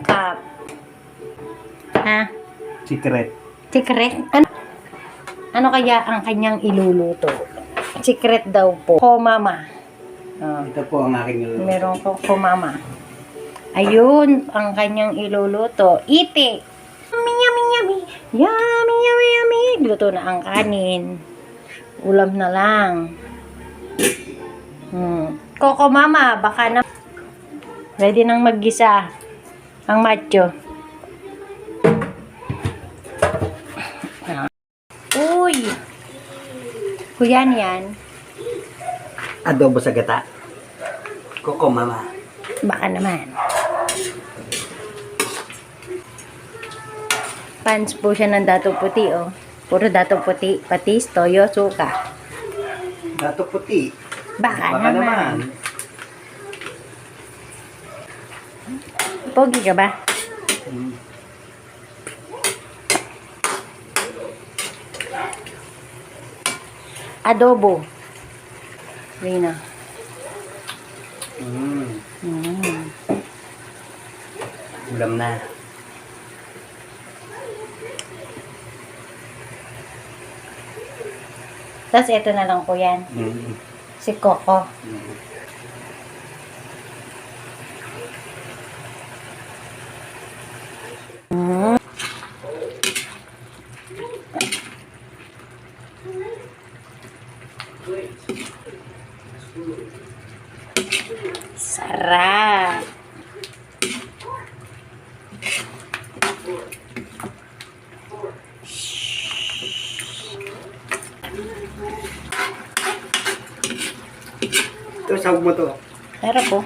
Cup. Ha? Secret. Secret? Ano kaya ang kanyang iluluto? Secret daw po. Ko mama. Ito po ang aking niluluto. Meron ko mama. Ayun, ang kanyang iluluto. Iti. Yummy, yummy, yummy. Yummy, yummy, yummy. Luto na ang kanin. Ulam na lang. Coco mama, baka na ready nang maggisa ang macho. Uy! Kuya yan. Adobo sa gata. Coco mama. Baka naman. Fans po siya ng dato puti, oh. Puro dato puti. Patis, toyo, suka. Dato puti. Baka naman. Pogi ka ba? Adobo. Rina. Ulam na. Tapos ito na lang po yan. Si Coco. Sarap. Ito, sahog mo to. Sarap po.